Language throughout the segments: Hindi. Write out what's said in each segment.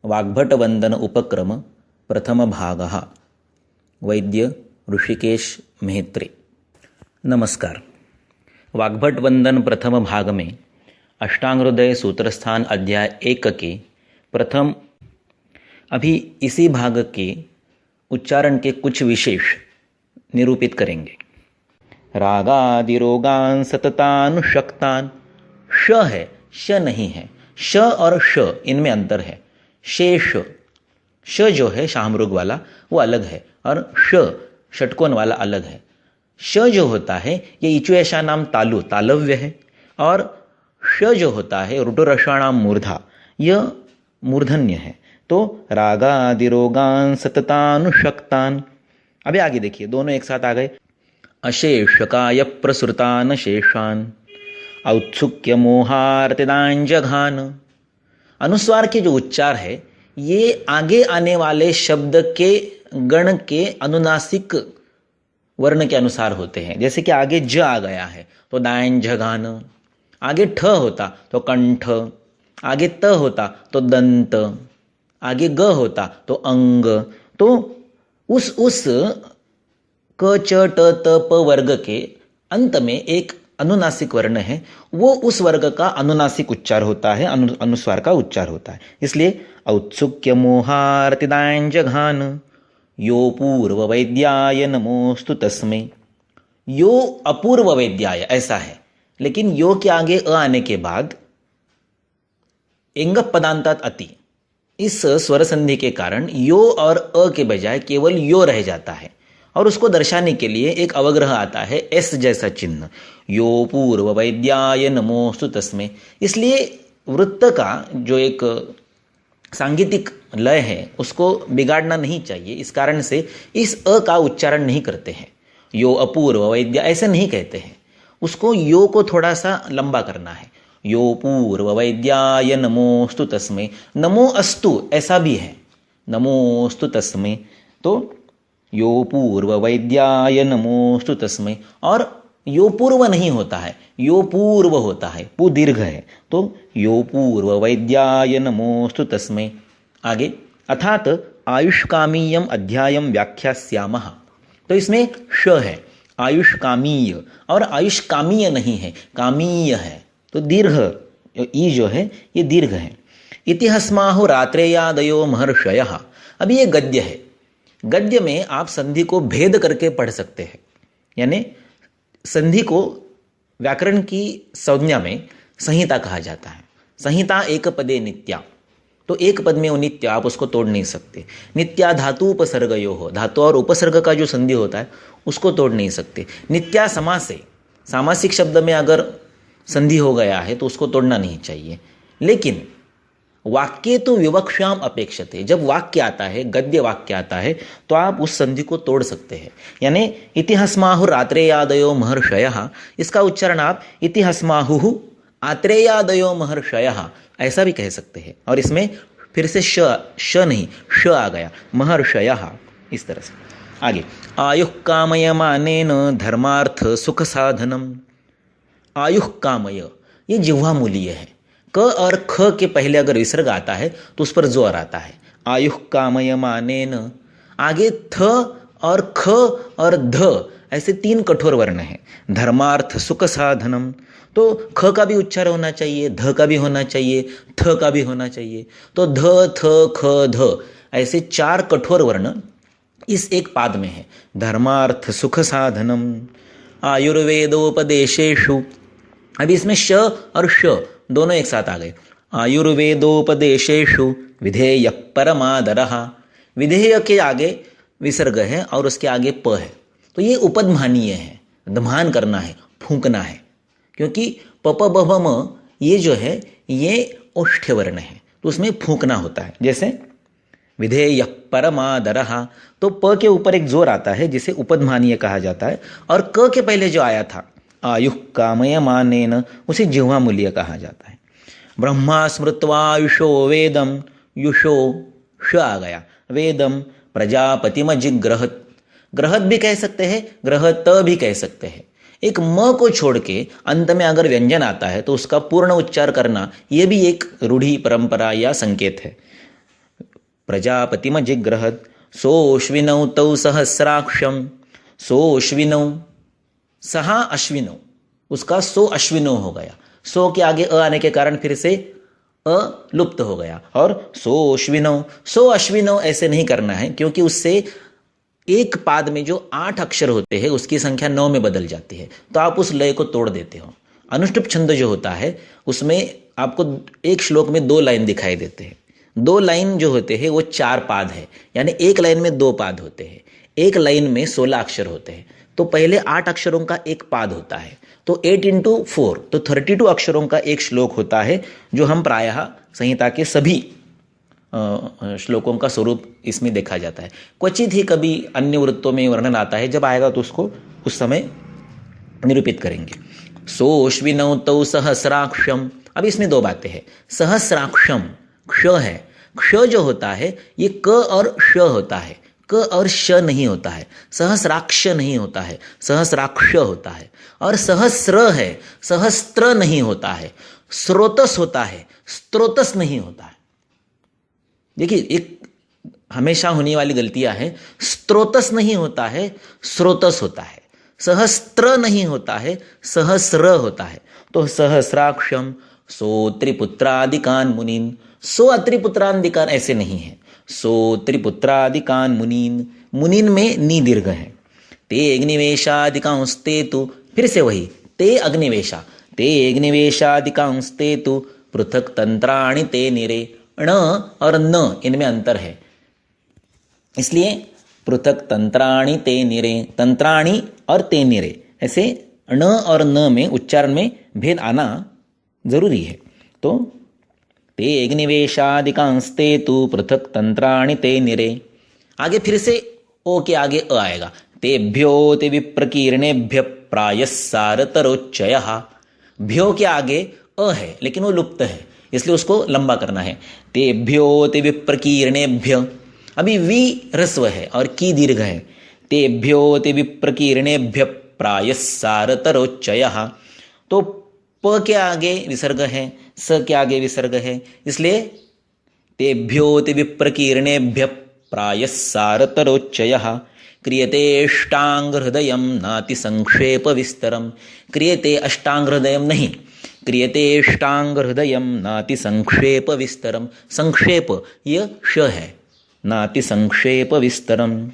वाग्भटवंदन उपक्रम प्रथम भागः वैद्य ऋषिकेश मेहत्रे। नमस्कार। वाग्भटवंदन प्रथम भाग में अष्टांगहृदय सूत्रस्थान अध्याय 1 के प्रथम अभी इसी भाग के उच्चारण के कुछ विशेष निरूपित करेंगे। रागादिरोगान सततान शक्तान। श है, श नहीं है। श और श इनमें अंतर है। शेष श जो है शाहमृग वाला वो अलग है और श षटकोण वाला अलग है। श जो होता है ये इचुएशा नाम तालु तालव्य है और श जो होता है रुटोरषाणाम मूर्धा यह मूर्धन्य है। तो रागादिरोगान सततान शक्तान। अभी आगे देखिए, दोनों एक साथ आ गए। अशेषकाय प्रसृतान शेषान औत्सुक्य मोहार्तिदांजघान। अनुस्वार के जो उच्चार है ये आगे आने वाले शब्द के गण के अनुनासिक वर्ण के अनुसार होते हैं। जैसे कि आगे ज आ गया है तो दांजघान, आगे ठ होता तो कंठ, आगे त होता तो दंत, आगे ग होता तो अंग। तो उस क च ट त प वर्ग के अंत में एक अनुनासिक वर्ण है, वो उस वर्ग का अनुनासिक उच्चार होता है, अनुस्वार का उच्चार होता है। इसलिए औत्सुक्य मोहार्तिदांजघान यो पूर्व वैद्याय नमोस्तु तस्मै। यो अपूर्व वैद्याय ऐसा है, लेकिन यो के आगे अ आने के बाद एंग पदांतात अति, इस स्वर संधि के कारण यो और अ के बजाय केवल यो रह जाता है और उसको दर्शाने के लिए एक अवग्रह आता है एस जैसा चिन्ह, यो पूर्व वैद्याय नमोस्तु तस्मै। इसलिए वृत्त का जो एक सांगीतिक लय है उसको बिगाड़ना नहीं चाहिए। इस कारण से इस अ का उच्चारण नहीं करते हैं। यो अपूर्व वैद्य ऐसे नहीं कहते हैं, उसको यो को थोड़ा सा लंबा करना है। यो पूर्व वैद्याय नमोस्तु तस्मै। नमो अस्तु ऐसा भी है, नमोस्तु तस्मै। तो यो पूर्व वैद्याय नमोस्तु तस्मै। और यो पूर्व नहीं होता है, यो पूर्व होता है, पु दीर्घ है। तो यो पूर्व वैद्याय नमोस्तु तस्मै। आगे अर्थात आयुष्कामीयम अध्यायम व्याख्यास्यामः। तो इसमें श है, आयुष्कामीय, और आयुष्कामीय नहीं है, कामीय है। तो दीर्घ ई जो है ये दीर्घ है। इतिहस्माहु रात्रेयादयो महर्षयः। अभी ये गद्य है। गद्य में आप संधि को भेद करके पढ़ सकते हैं, यानी संधि को व्याकरण की संज्ञा में संहिता कहा जाता है। संहिता एक पदे नित्या, तो एक पद में वो नित्य, आप उसको तोड़ नहीं सकते। नित्या धातु उपसर्गयो हो, धातु और उपसर्ग का जो संधि होता है उसको तोड़ नहीं सकते। नित्या समासे, सामासिक शब्द में अगर संधि हो गया है तो उसको तोड़ना नहीं चाहिए। लेकिन वाक्य तो विवक्षाम अपेक्षते, जब वाक्य आता है, गद्य वाक्य आता है, तो आप उस संधि को तोड़ सकते हैं। यानी इतिहस्माहु रात्रेयादयो महर्षयः, इसका उच्चारण आप इतिहस्माहु आत्रेयादयो महर्षयः ऐसा भी कह सकते हैं। और इसमें फिर से श नहीं, श आ गया, महर्षयः, इस तरह से। आगे आयुः कामयमानेन धर्मार्थ सुख साधनम। आयुः कामय ये जिह्वामूलीय है। क और ख के पहले अगर विसर्ग आता है तो उस पर जोर आता है। आयुः कामयमानेन, आगे थ और ख और ध ऐसे 3 कठोर वर्ण हैं। धर्मार्थ सुख साधनम, तो ख का भी उच्चार होना चाहिए, ध का भी होना चाहिए, थ का भी होना चाहिए। तो ध थ ख ध ऐसे 4 कठोर वर्ण इस एक पाद में है। धर्मार्थ सुख साधनम आयुर्वेदोपदेशेषु। अभी इसमें श और श दोनों एक साथ आ गए। आयुर्वेदोपदेशेषु विधेय परमादरः। विधेय के आगे विसर्ग है और उसके आगे प है, तो ये उपधमानीय है, धमान करना है, फूंकना है। क्योंकि पप ब म ये जो है ये ओष्ठ्य वर्ण है, तो उसमें फूंकना होता है। जैसे विधेय परमादरः, तो प के ऊपर एक जोर आता है जिसे उपधमानीय कहा जाता है। और क के पहले जो आया था आयुः कामयमानेन, उसे जिह्वामूलीय कहा जाता है। ब्रह्मा स्मृत्वायुषो वेदम, युषो श आ गया, वेदम प्रजापतिमजिग्रहत्। ग्रहत भी कह सकते हैं, ग्रहत भी कह सकते हैं। एक म को छोड़ के अंत में अगर व्यंजन आता है तो उसका पूर्ण उच्चार करना यह भी एक रूढ़ी परंपरा या संकेत है। प्रजापतिमजिग्रहत् सोऽश्विनौ तौ सहस्राक्षं सोऽश्विनौ सहा अश्विनौ, उसका सो अश्विनौ हो गया। सो के आगे अ आने के कारण फिर से अ लुप्त हो गया। और सो अश्विनौ ऐसे नहीं करना है, क्योंकि उससे एक पाद में जो 8 अक्षर होते हैं उसकी संख्या 9 में बदल जाती है, तो आप उस लय को तोड़ देते हो। अनुष्टुप छंद जो होता है उसमें आपको एक श्लोक में 2 लाइन दिखाई देते हैं। 2 लाइन जो होते हैं वो 4 पाद है, यानी एक लाइन में 2 पाद होते हैं। एक लाइन में 16 अक्षर होते हैं, तो पहले 8 अक्षरों का एक पाद होता है, तो 8 इंटू 4 तो 32 अक्षरों का एक श्लोक होता है, जो हम प्रायः संहिता के सभी श्लोकों का स्वरूप इसमें देखा जाता है। क्वचित ही कभी अन्य वृत्तों में वर्णन आता है, जब आएगा तो उसको उस समय निरूपित करेंगे। सोऽश्विनौ तौ सहस्राक्षम, अब इसमें 2 बातें हैं। सहस्राक्षम क्ष है, क्ष जो होता है ये क और श होता है, क और श नहीं होता है। सहस्राक्ष नहीं होता है, सहस्राक्ष होता है। और सहस्र है, सहस्त्र नहीं होता है। स्रोतस होता है, स्त्रोतस नहीं होता है। देखिए, एक हमेशा होने वाली गलतियां हैं। स्त्रोतस नहीं होता है, स्रोतस होता है। सहस्त्र नहीं होता है, सहस्र होता है। तो सहस्राक्षम सो त्रिपुत्रादिकान मुनीन, सो अत्रिपुत्रादिकान ऐसे नहीं है। सो त्रिपुत्रादिकान मुनीन, मुनीन में नी दीर्घ है। ते अग्निवेशादिकांस्ते तु, फिर से वही ते अग्निवेशा, ते अग्निवेशादिकांस्ते तु पृथक तंत्राणि ते निरे। ण और न इनमें अंतर है, इसलिए पृथक तंत्राणि ते निरे, तंत्राणि और ते निरे, ऐसे ण और न में उच्चारण में भेद आना जरूरी है। तो ते अग्निवेशादिकांस्ते तु पृथक तंत्राणि ते निरे। आगे फिर से ओ के आगे अ आएगा। तेभ्यो ते विप्रकीर्णेभ्य प्रायस्सारतरोच्चयः। भ्यो के आगे अ है लेकिन वो लुप्त है, इसलिए उसको लंबा करना है। तेभ्यो ते विप्रकीर्णेभ्य, अभी वी ह्रस्व है और की दीर्घ है। तेभ्यो ते विप्रकीर्णेभ्य प्रायस्सारतरोच्चयः। तो प के आगे विसर्ग है, स के आगे विसर्ग है, इसलिए तेभ्यो ते विप्रकीर्णेभ्य प्रायस्सारतरोच्चयः। क्रियते अष्टांग हृदयम नाति संक्षेप विस्तरम। क्रियते अष्टांग हृदयम नहीं, क्रियते अष्टांग हृदयम नाति संक्षेप विस्तरम। संक्षेप यह श है, नाति संक्षेप विस्तरम।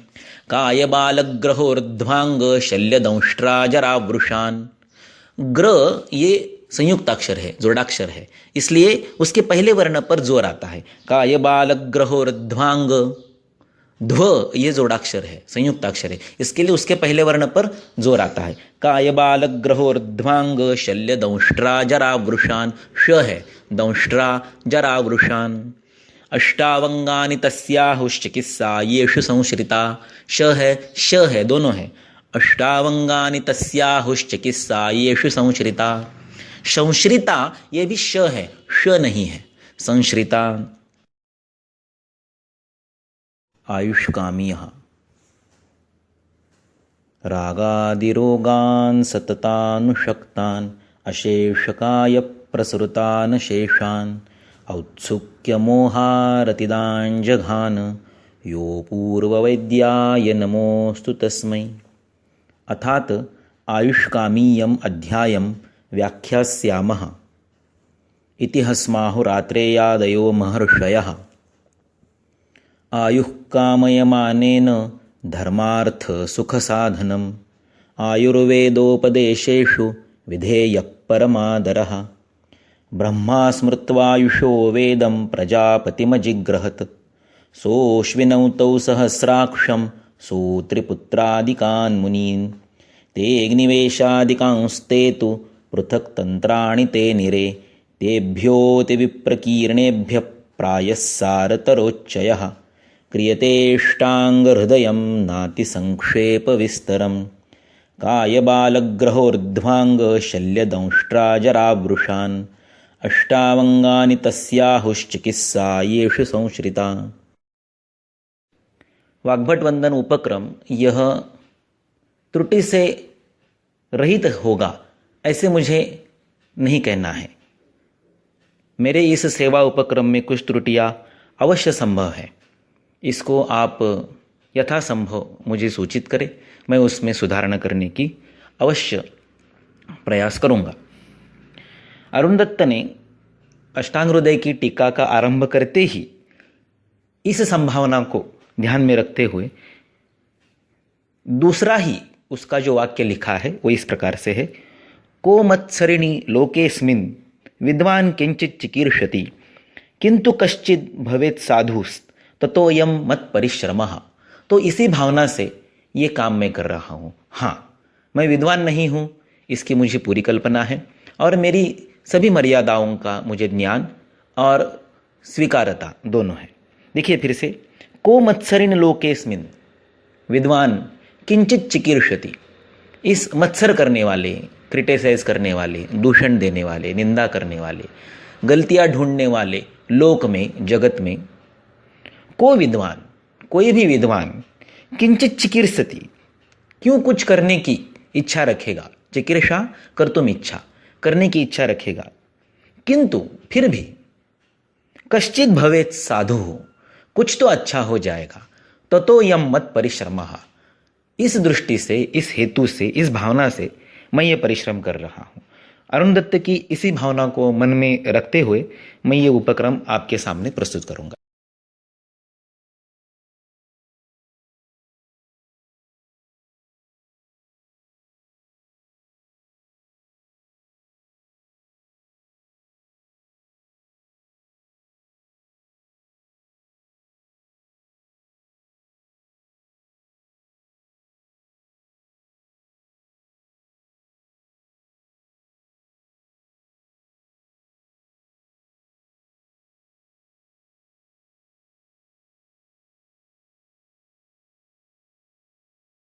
काय बालग्रहोर्ध्वांग शल्यदंष्ट्राजरावृषान। ग्र ये संयुक्त अक्षर है, जोड़ाक्षर है, इसलिए उसके पहले वर्ण पर जोर आता है। काय बालग्रहोर्ध्वांग, ध्व ये जोड़ाक्षर है, संयुक्त अक्षर है, इसके लिए उसके पहले वर्ण पर जोर आता है। काय बालग्रहोर्ध्वांग शल्यदंष्ट्राजरावृषान, श है, दंष्ट्रा जरावृषान। अष्टावंगानि तस्याहुश्चिकित्सा येषु संश्रिता। श है, दोनों है। अष्टावंगानि तस्याहुश्चिकित्सा येषु संश्रिता। संश्रिता ये भी श है, श नहीं है, संश्रिता। आयुष्कामीयः रागादिरोगान् सततानुशक्तान् अशेषकाय प्रसृतान् शेषान् औत्सुक्यमोहारतिदान् जघान यो पूर्ववैद्याय नमोऽस्तु तस्मै। अर्थात आयुष्कामीयम् अध्यायं व्याख्यास्यामः इति हस्माहुरात्रेयादयो महर्षयः। आयुः कामयमानेन धर्मार्थ सुखसाधनम् आयुर्वेदोपदेशेषु विधेयः परमादरः। ब्रह्मा स्मृत्वायुषो वेदं प्रजापतिमजिग्रहत् सोऽश्विनौ तौ सहस्राक्षं सूत्रिपुत्रादिकान् मुनीन्। ते अग्निवेशादिकांस्ते तु पृथक् तन्त्राणि ते निरे। तेभ्यो ते विप्रकीर्णेभ्यः प्रायस्सारतरोच्चयः। क्रियतेष्टाङ्गहृदयं नाति संक्षेपविस्तरम्। कायबालग्रहोर्ध्वाङ्ग शल्यदंष्ट्राजरावृषान् अष्टावंगानि तस्याहुश्चिकित्सा येषु संश्रिता। वाग्भट वंदन उपक्रम यह त्रुटि से रहित होगा ऐसे मुझे नहीं कहना है। मेरे इस सेवा उपक्रम में कुछ त्रुटियां अवश्य संभव है, इसको आप यथासंभव मुझे सूचित करें, मैं उसमें सुधारणा करने की अवश्य प्रयास करूँगा। अरुण दत्त ने अष्टांग हृदय की टीका का आरंभ करते ही इस संभावना को ध्यान में रखते हुए दूसरा ही उसका जो वाक्य लिखा है वो इस प्रकार से है, को मत्सरिणी लोकेस्मिन् विद्वान किंचित चिकीर्षति किंतु कश्चित भवेत् साधुस् ततोयम मत परिश्रमः। तो इसी भावना से ये काम मैं कर रहा हूँ। हाँ, मैं विद्वान नहीं हूँ, इसकी मुझे पूरी कल्पना है और मेरी सभी मर्यादाओं का मुझे ज्ञान और स्वीकारता दोनों है। देखिए फिर से, को मत्सरिण लोकेस्मिन् विद्वान किंचित चिकीर्षति। इस मत्सर करने वाले, क्रिटिसाइज करने वाले, दूषण देने वाले, निंदा करने वाले, गलतियां ढूंढने वाले लोक में, जगत में, को विद्वान, कोई भी विद्वान, किंचित चिकीर्षति, क्यों कुछ करने की इच्छा रखेगा, चिकीर्षा कर्तुम इच्छा, करने की इच्छा रखेगा, किंतु फिर भी कश्चित भवेत् साधु, कुछ तो अच्छा हो जाएगा, ततो यम मत परिश्रमः। इस दृष्टि से, इस हेतु से, इस भावना से मैं ये परिश्रम कर रहा हूँ। अरुण दत्त की इसी भावना को मन में रखते हुए मैं ये उपक्रम आपके सामने प्रस्तुत करूँगा।